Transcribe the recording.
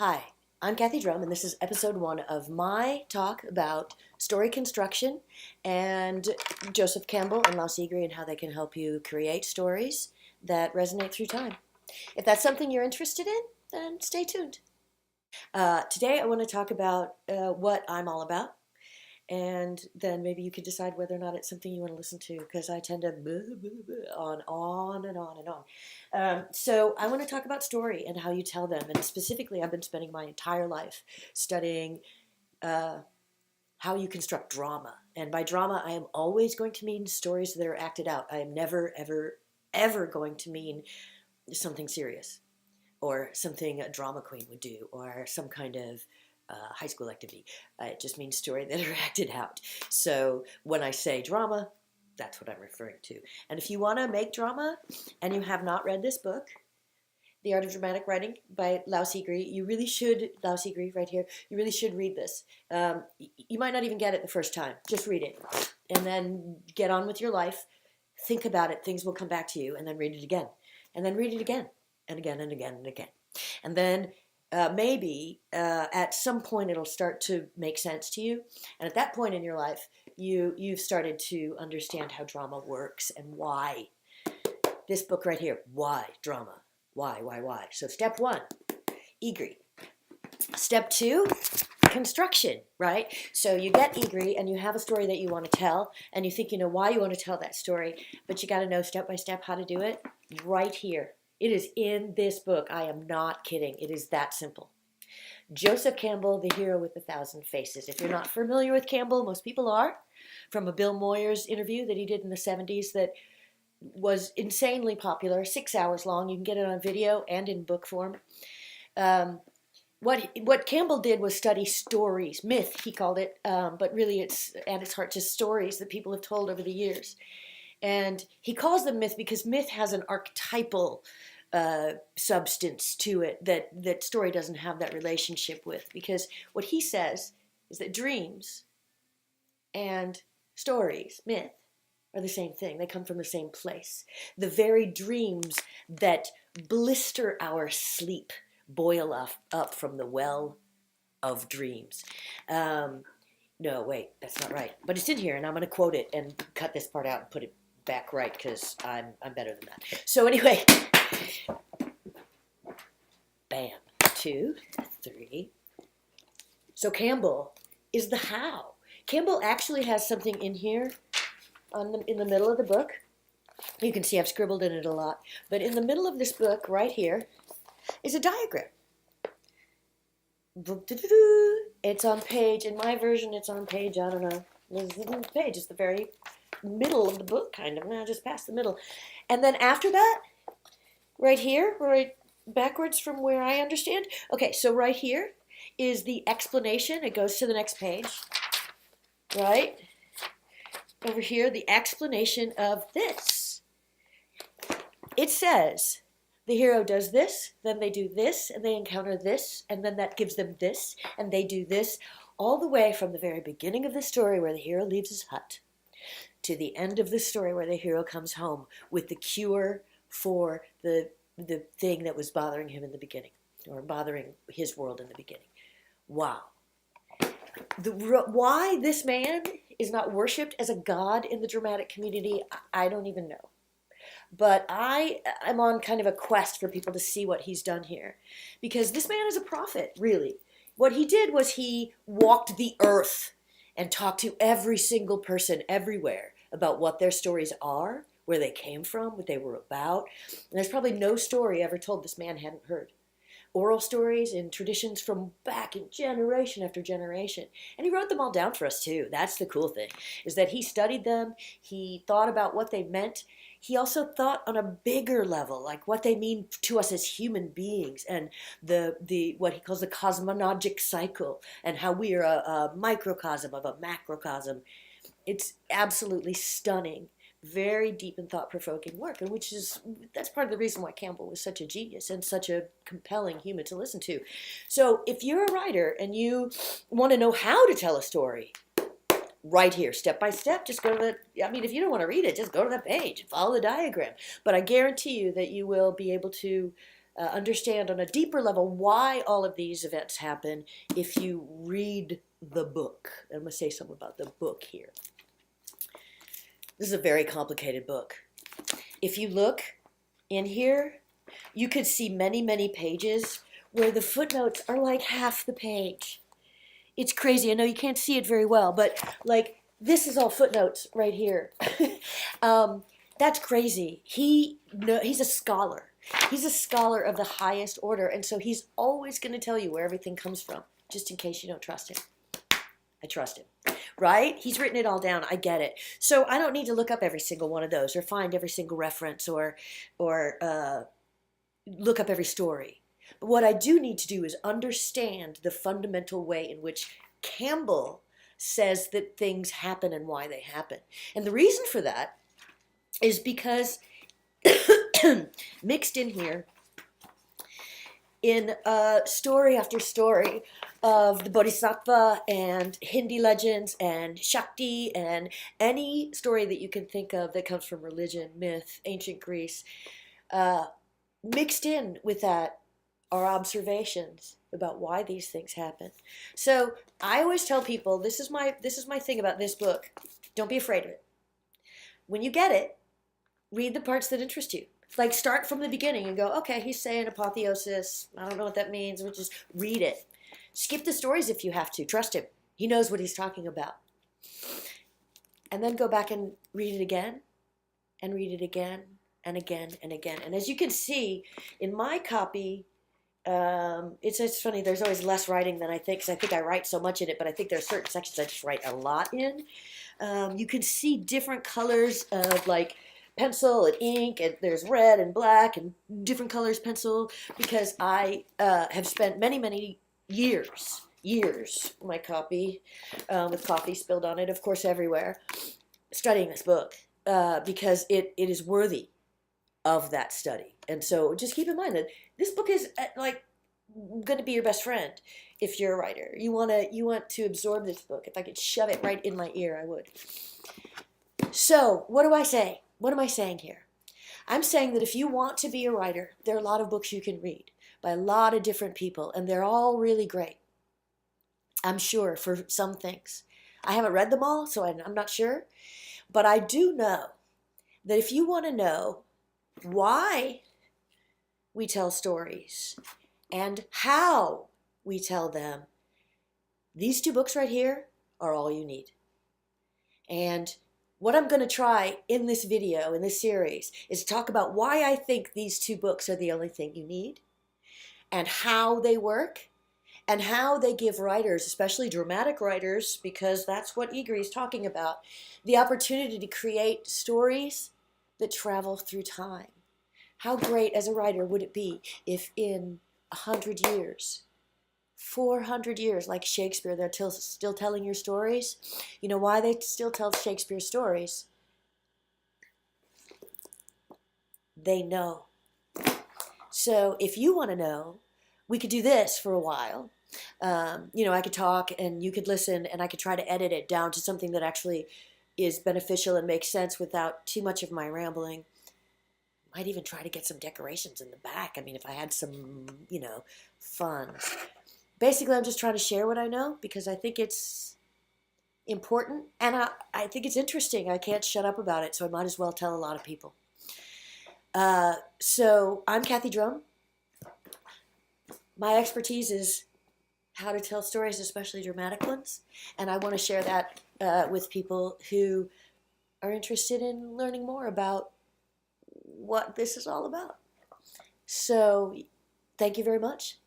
Hi, I'm Kathy Drum, and this is episode 1 of my talk about story construction and Joseph Campbell and Lajos Egri and how they can help you create stories that resonate through time. If that's something you're interested in, then stay tuned. Today I want to talk about what I'm all about, and then maybe you can decide whether or not it's something you want to listen to, because I tend to on and on and on. So I want to talk about story and how you tell them, and specifically I've been spending my entire life studying how you construct drama. And by drama I am always going to mean stories that are acted out. I am never, ever, ever going to mean something serious or something a drama queen would do or some kind of high school activity. It just means story that are acted out. So when I say drama, that's what I'm referring to. And if you want to make drama and you have not read this book, The Art of Dramatic Writing by Lajos Egri, you really should, Lajos Egri right here, you really should read this. You might not even get it the first time. Just read it. And then get on with your life. Think about it. Things will come back to you. And then read it again. And then read it again. And again and again and again. And then maybe at some point it'll start to make sense to you. And at that point in your life, you've started to understand how drama works and why. This book right here, why drama? Why? So step 1, Egri. Step 2, construction, right? So you get Egri and you have a story that you want to tell, and you think you know why you want to tell that story, but you got to know step by step how to do it right here. It is in this book. I am not kidding. It is that simple. Joseph Campbell, The Hero with 1,000 Faces. If you're not familiar with Campbell, most people are, from a Bill Moyers interview that he did in the 70s that was insanely popular, 6 hours long. You can get it on video and in book form. What Campbell did was study stories, myth he called it, but really it's at its heart just stories that people have told over the years. And he calls them myth because myth has an archetypal substance to it that story doesn't have that relationship with. Because what he says is that dreams and stories, myth, are the same thing. They come from the same place. The very dreams that blister our sleep boil up from the well of dreams. No, wait, that's not right. But it's in here, and I'm going to quote it and cut this part out and put it back right because I'm better than that. So anyway, bam, 2, 3. So Campbell is the how. Campbell actually has something in here in the middle of the book. You can see I've scribbled in it a lot. But in the middle of this book right here is a diagram. It's on page, in my version it's on page, I don't know, page, it's the very middle of the book, kind of, now just past the middle. And then after that, right here, right backwards from where I understand, okay, so right here is the explanation. It goes to the next page, right? Over here, the explanation of this. It says, the hero does this, then they do this, and they encounter this, and then that gives them this, and they do this, all the way from the very beginning of the story where the hero leaves his hut to the end of the story where the hero comes home with the cure for the thing that was bothering him in the beginning, or bothering his world in the beginning. Wow. Why this man is not worshipped as a god in the dramatic community, I don't even know. But I'm on kind of a quest for people to see what he's done here. Because this man is a prophet, really. What he did was he walked the earth and talked to every single person everywhere about what their stories are, where they came from, what they were about. And there's probably no story ever told this man hadn't heard. Oral stories and traditions from back in generation after generation. And he wrote them all down for us too. That's the cool thing, is that he studied them, he thought about what they meant. He also thought on a bigger level, like what they mean to us as human beings, and the what he calls the cosmologic cycle, and how we are a microcosm of a macrocosm. It's absolutely stunning. Very deep and thought-provoking work, and that's part of the reason why Campbell was such a genius and such a compelling human to listen to. So if you're a writer and you want to know how to tell a story, right here, step by step, just go to if you don't want to read it, just go to the page, follow the diagram. But I guarantee you that you will be able to understand on a deeper level why all of these events happen if you read the book. I'm going to say something about the book here. This is a very complicated book. If you look in here, you could see many, many pages where the footnotes are like half the page. It's crazy. I know you can't see it very well, but like this is all footnotes right here. That's crazy. He's a scholar. He's a scholar of the highest order, and so he's always going to tell you where everything comes from, just in case you don't trust him. I trust him, right? He's written it all down. I get it. So I don't need to look up every single one of those or find every single reference or look up every story. But what I do need to do is understand the fundamental way in which Campbell says that things happen and why they happen. And the reason for that is because mixed in here in story after story of the Bodhisattva and Hindi legends and Shakti and any story that you can think of that comes from religion, myth, ancient Greece, mixed in with that are observations about why these things happen. So I always tell people, this is my thing about this book. Don't be afraid of it. When you get it, read the parts that interest you. Like start from the beginning and go, okay, he's saying apotheosis. I don't know what that means. We'll just read it. Skip the stories if you have to. Trust him. He knows what he's talking about. And then go back and read it again and read it again and again and again. And as you can see in my copy, it's funny, there's always less writing than I think, because I think I write so much in it, but I think there are certain sections I just write a lot in. You can see different colors of like pencil and ink, and there's red and black and different colors pencil, because I have spent many, many years, my copy, with coffee spilled on it, of course, everywhere, studying this book, because it is worthy of that study. And so just keep in mind that this book is like going to be your best friend if you're a writer. You want to absorb this book. If I could shove it right in my ear, I would. So what do I say? What am I saying here? I'm saying that if you want to be a writer, there are a lot of books you can read by a lot of different people, and they're all really great, I'm sure, for some things. I haven't read them all, so I'm not sure. But I do know that if you want to know why we tell stories and how we tell them, these two books right here are all you need. And what I'm going to try in this video, in this series, is to talk about why I think these two books are the only thing you need, and how they work, and how they give writers, especially dramatic writers, because that's what Egri is talking about, the opportunity to create stories that travel through time. How great as a writer would it be if in 100 years, 400 years, like Shakespeare, they're still telling your stories? You know why they still tell Shakespeare's stories? They know. So if you want to know, we could do this for a while. I could talk and you could listen, and I could try to edit it down to something that actually is beneficial and makes sense without too much of my rambling. Might even try to get some decorations in the back. I mean, if I had some, funds. Basically, I'm just trying to share what I know because I think it's important, and I think it's interesting. I can't shut up about it, so I might as well tell a lot of people. So I'm Kathy Drum. My expertise is how to tell stories, especially dramatic ones, and I want to share that with people who are interested in learning more about what this is all about. So thank you very much.